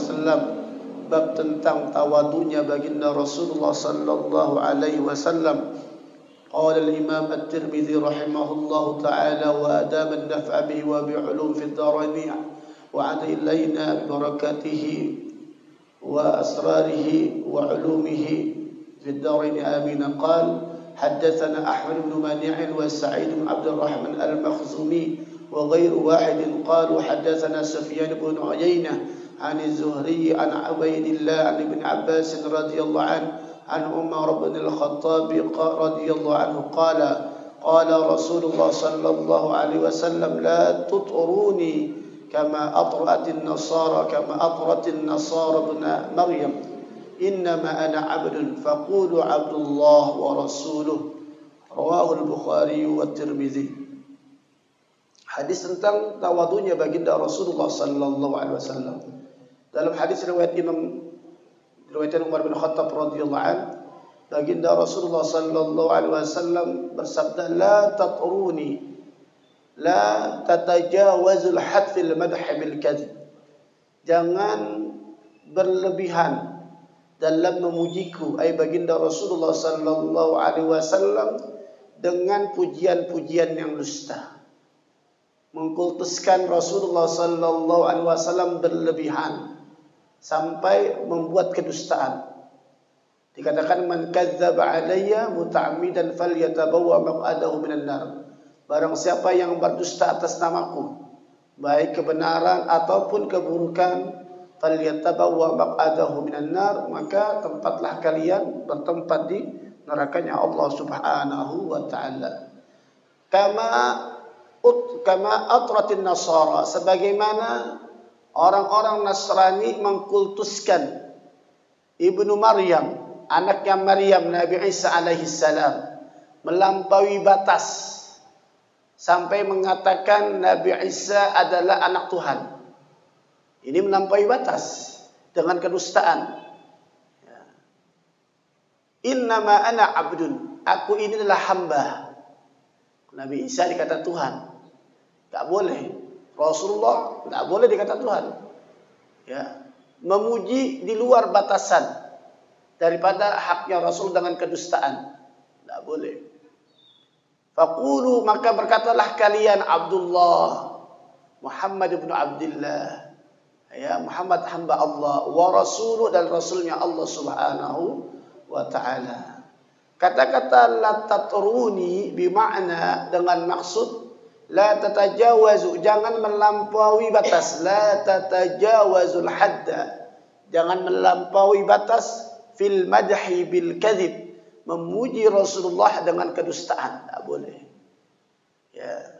wasallam, bab tentang tawadunya baginda Rasulullah sallallahu alaihi wasallam. Qala al-Imam At-Tirmidzi rahimahullahu ta'ala wa adama an-naf'a bihi wa bi'ulum fi ad-darain wa 'ada ilayna bi barakatihi wa asrarihi wa 'ulumihi fi ad-darain amin. Qala حدثنا أحمد بن منيع وسعيد بن عبد الرحمن المخزومي وغير واحد قالوا حدثنا سفيان بن عيينة عن الزهري عن عبيد الله عن ابن عباس رضي الله عنه عن عمر بن الخطاب رضي الله عنه قال قال رسول الله صلى الله عليه وسلم لا تطروني كما أطرت النصارى ابن مريم إنما أنا عبد فقولوا عبد الله ورسوله رواه البخاري والترمذي. Hadis tentang tawadunya baginda Rasulullah sallallahu alaihi wasallam. Dalam hadis riwayat Umar bin Khattab radhiyallahu an, baginda Rasulullah sallallahu alaihi wasallam bersabda, la tatruni la tatajawazul hadd fil madh bil kadhib. Jangan berlebihan dalam memujiku, ai baginda Rasulullah sallallahu alaihi wasallam, dengan pujian-pujian yang dusta. Mengkultuskan Rasulullah sallallahu alaihi wasallam berlebihan sampai membuat kedustaan. Dikatakan man kadzdzaba alayya muta'ammidan falyatabawwa maq'adahu minan nar. Barang siapa yang berdusta atas namaku, baik kebenaran ataupun keburukan, falyatabawwa maq'adahu minan nar, maka tempatlah kalian bertempat di nerakanya Allah Subhanahu wa taala. Kama atratin nasara, sebagaimana orang-orang Nasrani mengkultuskan Ibnu Maryam, anaknya Maryam, Nabi Isa alaihi salam, melampaui batas sampai mengatakan Nabi Isa adalah anak Tuhan. Ini melampaui batas dengan kedustaan. Innama ana abdun, aku ini adalah hamba. Nabi Isa dikata Tuhan, tak boleh. Rasulullah tak boleh dikata Tuhan. Ya, memuji di luar batasan daripada haknya Rasul dengan kedustaan, tak boleh. Faqulu, maka berkatalah kalian Abdullah, Muhammad ibn Abdullah. Ya, Muhammad hamba Allah, wa rasuluh, dan rasulnya Allah Subhanahu wa ta'ala. Kata-kata la tatruni bermakna dengan maksud la tatajawazu, jangan melampaui batas, la tatajawazul hadda, jangan melampaui batas fil madhi bil kadhib, memuji Rasulullah dengan kedustaan, tak boleh. Ya.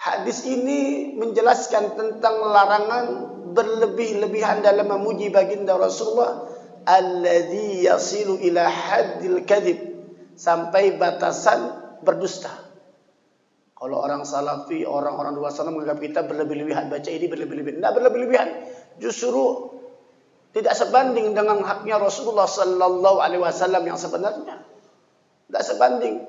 Hadis ini menjelaskan tentang larangan berlebih-lebihan dalam memuji baginda Rasulullah, alladzi yasilu ila haddil kadhib, sampai batasan berdusta. Kalau orang salafi, orang-orang luar sana menganggap kita berlebih-lebihan, baca ini berlebih-lebihan. Tidak berlebih-lebihan, justru tidak sebanding dengan haknya Rasulullah sallallahu alaihi wasallam yang sebenarnya. Tidak sebanding.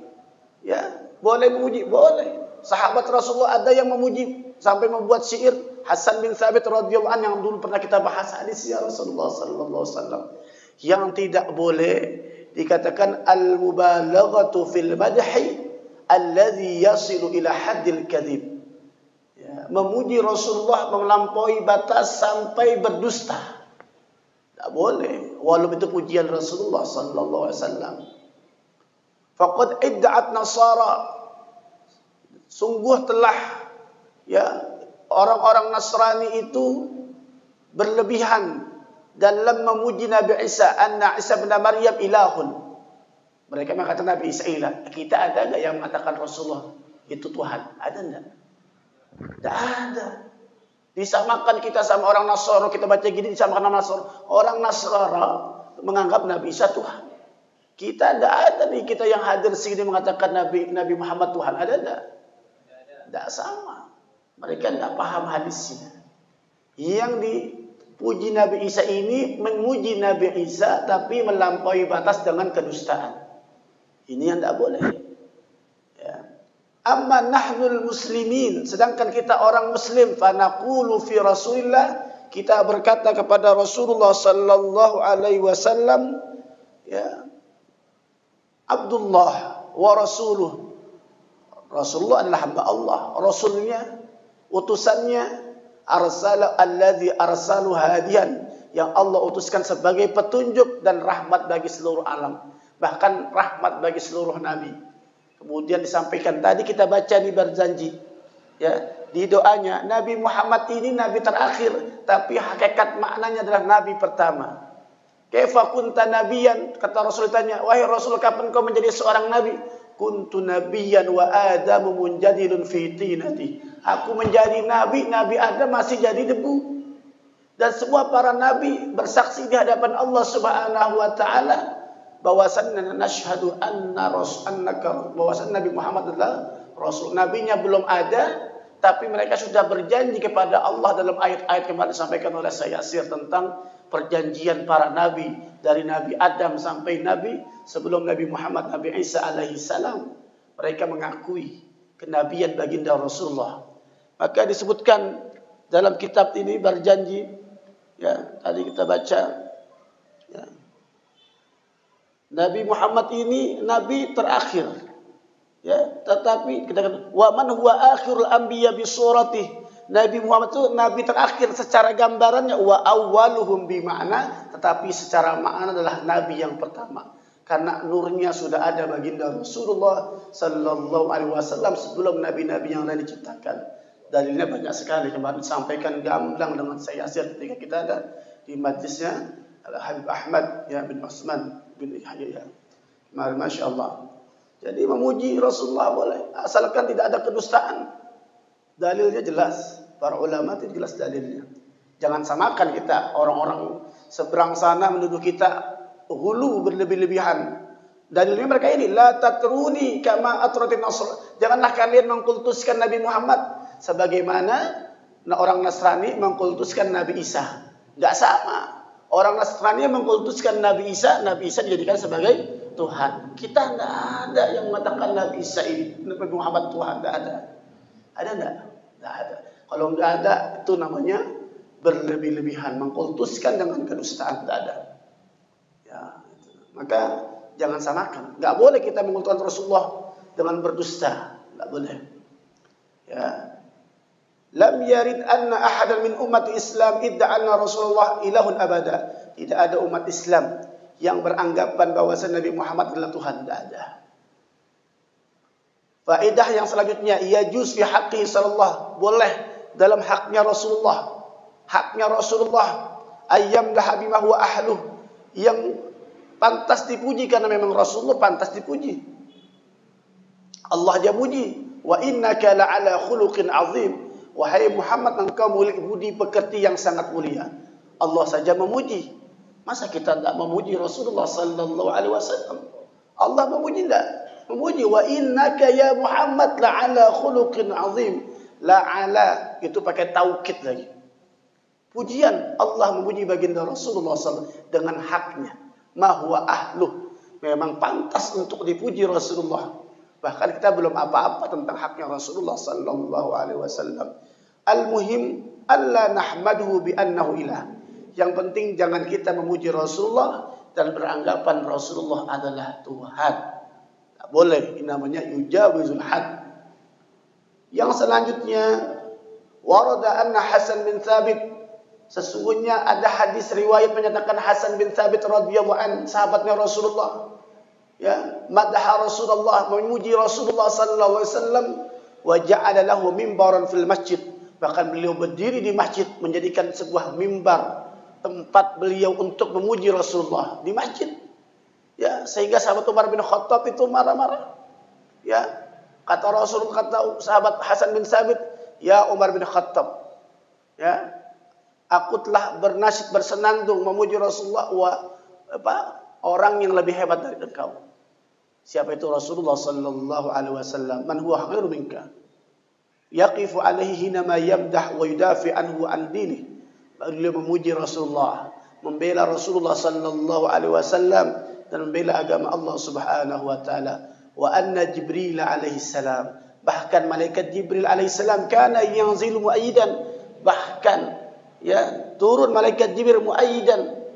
Ya, boleh memuji, boleh. Sahabat Rasulullah ada yang memuji sampai membuat syair. Hasan bin Thabit radhiyallahu anhu yang dulu pernah kita bahas hadis ya Rasulullah sallallahu alaihi wasallam. Yang tidak boleh dikatakan al-mubalaghatu fil madhi alladhi yasilu ila haddil kadhib. Ya, memuji Rasulullah melampaui batas sampai berdusta. Tak boleh, walaupun itu pujian Rasulullah sallallahu alaihi wasallam. Faqad idda'at nasara, sungguh telah ya orang-orang Nasrani itu berlebihan dalam memuji Nabi Isa, anna Isa bin Maryam ilahun. Mereka mengatakan Nabi Isa ilah. Kita ada enggak yang mengatakan Rasulullah itu Tuhan? Ada enggak? Tidak ada. Disamakan kita sama orang Nasara, kita baca gini disamakan sama Nasara. Orang Nasara menganggap Nabi Isa Tuhan. Kita tidak ada nih, kita yang hadir sini mengatakan Nabi Muhammad Tuhan. Ada enggak? Tidak sama. Mereka tidak paham hadisnya. Yang dipuji Nabi Isa ini memuji Nabi Isa tapi melampaui batas dengan kedustaan. Ini yang tidak boleh. Ya. Amma nahnul muslimin, sedangkan kita orang muslim, fa naqulu fi Rasulillah, kita berkata kepada Rasulullah sallallahu alaihi wasallam, ya, Abdullah wa rasuluh. Rasulullah adalah hamba Allah, rasulnya, utusannya, arsala alladzi arsalu hadiyan, yang Allah utuskan sebagai petunjuk dan rahmat bagi seluruh alam, bahkan rahmat bagi seluruh nabi. Kemudian disampaikan tadi kita baca di berjanji, ya, di doanya, Nabi Muhammad ini nabi terakhir, tapi hakikat maknanya adalah nabi pertama. Kaifa kunta nabiyan, kata Rasul tanya, wahai Rasul, kapan kau menjadi seorang nabi? Kuntu nabiyan wa Adamu munjadilun fi tinati. Aku menjadi nabi, Nabi Adam masih jadi debu. Dan semua para nabi bersaksi di hadapan Allah Subhanahu wa taala bahwasanna nashhadu bahwasanna Nabi Muhammad adalah Rasul. Nabinya belum ada, tapi mereka sudah berjanji kepada Allah dalam ayat-ayat kemarin disampaikan oleh Syekh Yasir tentang perjanjian para nabi dari Nabi Adam sampai Nabi sebelum Nabi Muhammad, Nabi Isa alaihi salam. Mereka mengakui kenabian baginda Rasulullah. Maka disebutkan dalam kitab ini berjanji, ya, tadi kita baca, ya, Nabi Muhammad ini nabi terakhir, ya, tetapi kita katakan wa man huwa akhirul anbiya bi suratih. Nabi Muhammad itu nabi terakhir secara gambarannya, wa awwaluhum bi makna, tetapi secara makna adalah nabi yang pertama. Karena nurnya sudah ada baginda Rasulullah sallallahu alaihi wasallam sebelum nabi-nabi yang lain diciptakan. Dalilnya banyak sekali, kemarin disampaikan gamblang dengan saya Yasir ketika kita ada di majlisnya Habib Ahmad, ya, bin Utsman bin Yahya. Masya Allah. Jadi memuji Rasulullah boleh, asalkan tidak ada kedustaan. Dalilnya jelas, para ulama itu jelas dalilnya. Jangan samakan kita, orang-orang seberang sana menuduh kita hulu berlebih-lebihan. Dalilnya mereka ini, la tatruni kama atratin nasr. Janganlah kalian mengkultuskan Nabi Muhammad sebagaimana orang Nasrani mengkultuskan Nabi Isa. Enggak sama. Orang Nasrani mengkultuskan Nabi Isa dijadikan sebagai Tuhan. Kita enggak ada yang mengatakan Nabi Isa ini, Nabi Muhammad Tuhan, enggak ada. Ada enggak? Enggak ada. Kalau enggak ada, itu namanya berlebih-lebihan, mengkultuskan dengan kedustaan, enggak ada. Ya, maka jangan samakan. Enggak boleh kita mengkultuskan Rasulullah dengan berdusta, enggak boleh. Ya. Lam yarid anna ahadan min umat Islam idda anna Rasulullah ilahun abada. Tidak ada umat Islam yang beranggapan bahwa Nabi Muhammad adalah Tuhan. Tidak ada. Faedah yang selanjutnya, yajuz fi haqqi sallallahu, boleh dalam haknya Rasulullah. Haknya Rasulullah ayyam dahabimah wa ahluh, yang pantas dipuji karena memang Rasulullah pantas dipuji. Allah dia puji, wa innaka la'ala khuluqin azim. Wahai Muhammad, engkau memiliki budi pekerti yang sangat mulia. Allah saja memuji. Masa kita tidak memuji Rasulullah sallallahu alaihi wasallam? Allah memuji tidak? Memuji, wa innaka ya Muhammad la'ala khuluqin azim. La'ala itu pakai taukid lagi. Pujian Allah memuji baginda Rasulullah sallallahu alaihi wasallam dengan haknya. Ma huwa ahluh. Memang pantas untuk dipuji Rasulullah. Bahkan kita belum apa-apa tentang haknya Rasulullah sallallahu alaihi wasallam. Al-muhim alla nahmaduhu bi annahu ilah. Yang penting jangan kita memuji Rasulullah dan beranggapan Rasulullah adalah Tuhan. Tak boleh, ini namanya yujawizul had. Yang selanjutnya, warada anna Hasan bin Thabit, sesungguhnya ada hadis riwayat menyatakan Hasan bin Thabit radhiyallahu anhu, sahabatnya Rasulullah, ya, madha Rasulullah, memuji Rasulullah sallallahu alaihi wasallam, wa ja'ala lahu mimbaran fil masjid, bahkan beliau berdiri di masjid menjadikan sebuah mimbar, tempat beliau untuk memuji Rasulullah di masjid, ya, sehingga sahabat Umar bin Khattab itu marah-marah, ya, kata Rasul, kata sahabat Hasan bin Thabit, ya Umar bin Khattab, ya, aku telah bernasyid bersenandung memuji Rasulullah, orang yang lebih hebat dari engkau. Siapa itu? Rasulullah sallallahu alaihi wasallam. Man huwa khairu minka. Yaqifu alaihi hinama yamdah wa yudafi anhu an dini. Beliau memuji Rasulullah, membela Rasulullah sallallahu alaihi wasallam dan membela agama Allah Subhanahu wa taala. Wa anna Jibril alaihi salam, Bahkan malaikat Jibril alaihissalam kana yanzilu muayyidan, bahkan ya turun malaikat Jibril muayyidan,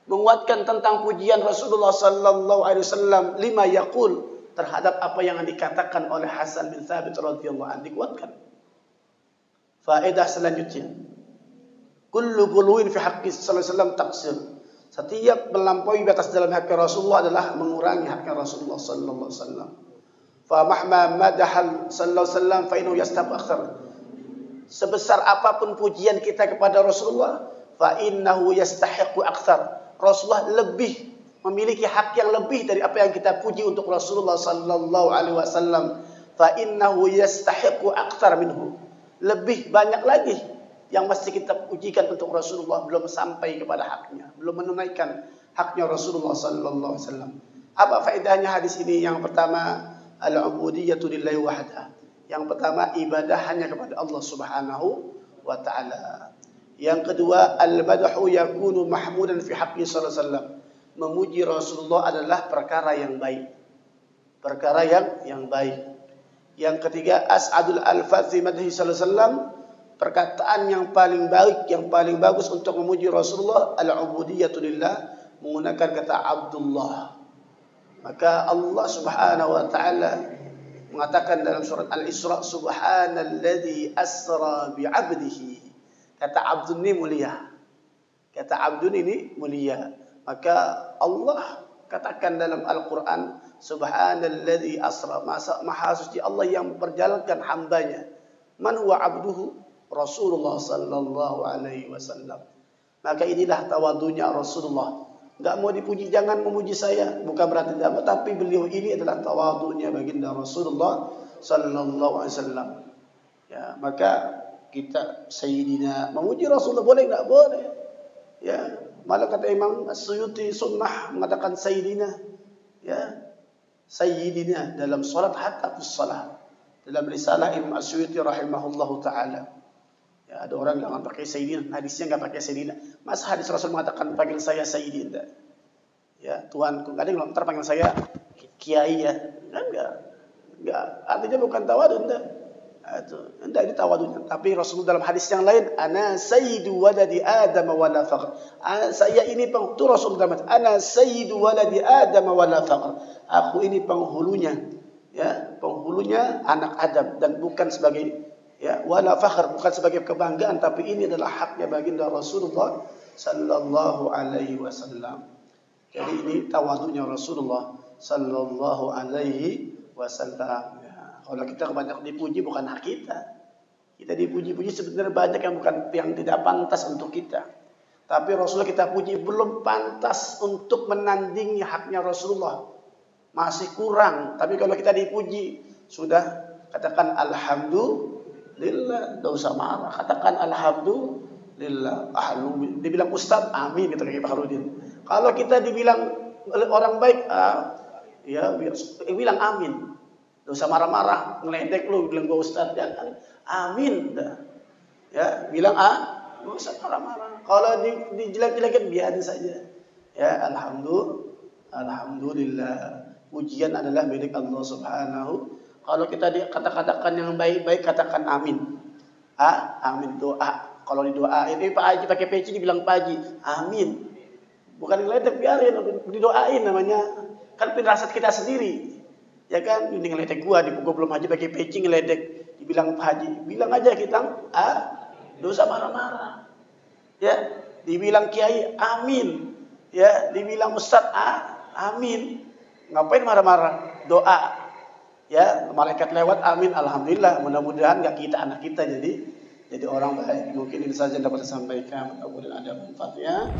menguatkan tentang pujian Rasulullah sallallahu alaihi wasallam lima yaqul, terhadap apa yang dikatakan oleh Hasan bin Thabit radhiyallahu anhu, dikuatkan. Faedah selanjutnya, kullu guluwin fi haqqi sallallahu alaihi wasallam taqsir. Setiap melampaui batas dalam hak Rasulullah adalah mengurangi haknya Rasulullah sallallahu alaihi wasallam. Fa mahma madahal sallallahu alaihi wasallam fa innahu yastahiq akthar. Sebesar apapun pujian kita kepada Rasulullah, fa innahu yastahiqu akthar. Rasulullah lebih memiliki hak yang lebih dari apa yang kita puji untuk Rasulullah sallallahu alaihi wasallam. Fa innahu yastahiqu akthar minhu. Lebih banyak lagi yang mesti kita pujikan untuk Rasulullah, belum sampai kepada haknya, belum menunaikan haknya Rasulullah sallallahu alaihi wasallam. Apa faedahnya hadis ini? Yang pertama, al-ubudiyyatu lillahi wahdah. Yang pertama, ibadah hanya kepada Allah Subhanahu wa taala. Yang kedua, al-madhu yakunu mahmudan fi haqqi sallallahu alaihi wasallam. Memuji Rasulullah adalah perkara yang baik. Perkara yang baik. Yang ketiga, as'adul alfaz fi madhi sallallahu alaihi wasallam. Perkataan yang paling baik, yang paling bagus untuk memuji Rasulullah, al-ubudiyyatu lillah, menggunakan kata Abdullah. Maka Allah Subhanahu wa taala mengatakan dalam surat Al-Isra, subhanalladzi asra bi 'abdihi. Kata abdun ini mulia. Kata abdun ini mulia. Maka Allah katakan dalam Al-Qur'an, subhanalladzi asra, maha suci Allah yang memperjalankan hambanya. Man huwa 'abduhu? Rasulullah sallallahu alaihi wasallam. Maka inilah tawadunya Rasulullah. Enggak mau dipuji, jangan memuji saya, bukan berarti tidak, tapi beliau ini adalah tawadunya baginda Rasulullah sallallahu alaihi wasallam. Ya, maka kita sayyidina memuji Rasulullah boleh enggak? Boleh. Ya, malah kata Imam As-Suyuti sunnah mengatakan sayyidina. Ya. Sayyidina dalam salat hatta fi shalah. Dalam risalah Imam As-Suyuti rahimahullahu taala. Ya, ada orang yang pakai sayyidina, hadisnya enggak pakai sayyidina. Masa hadis Rasul mengatakan panggil saya sayyidina? Ya, tuanku. Enggak ada yang ntar panggil saya kiai ya. Enggak. Artinya bukan tawadhu, enggak. Enggak, ini tawadunya. Tapi Rasulullah dalam hadis yang lain, ana sayyidu waladi Adam wa la faqr. Saya ini penghulu, Rasulullah dalam hadis, ana sayyidu waladi Adam wa la faqr. Aku ini penghulunya, ya, penghulunya anak Adam, dan bukan sebagai, ya, wala fakhr, bukan sebagai kebanggaan, tapi ini adalah haknya baginda Rasulullah sallallahu alaihi wasallam. Jadi ini tawadunya Rasulullah sallallahu alaihi wasallam. Ya, kalau kita banyak dipuji bukan hak kita. Kita dipuji-puji sebenarnya banyak yang tidak pantas untuk kita. Tapi Rasulullah kita puji belum pantas untuk menandingi haknya Rasulullah. Masih kurang. Tapi kalau kita dipuji, sudah katakan alhamdulillah, tidak usah marah. Katakan alhamdulillah. Dibilang ustaz, amin, gitu kayak Pak Harudin. Kalau kita dibilang orang baik, ya bilang amin. Tidak usah marah-marah, ngeledek lu, bilang gua ustaz, jangan. Amin. Ya, bilang tidak usah marah-marah. Kalau dijelek-jelekin, biarin saja. Ya, alhamdulillah. Pujian adalah milik Allah Subhanahu. Kalau kita katakan yang baik-baik, katakan amin. Amin, doa. Kalau didoain, Pak Haji pakai peci dibilang Pak Haji, amin. Bukan ngeledek, biarin, didoain namanya. Kan firasat kita sendiri. Ya kan, ini ngeledek gua belum Haji pakai peci ngeledek, dibilang Pak Haji. Bilang aja kita, dosa marah-marah. Ya, dibilang kiai, amin. Ya, dibilang ustaz, amin. Ngapain marah-marah? Doa. Ya, malaikat lewat, amin, alhamdulillah. Mudah-mudahan enggak kita, anak kita jadi orang baik. Mungkin ini saja yang dapat saya sampaikan. Mudah-mudahan ada manfaatnya.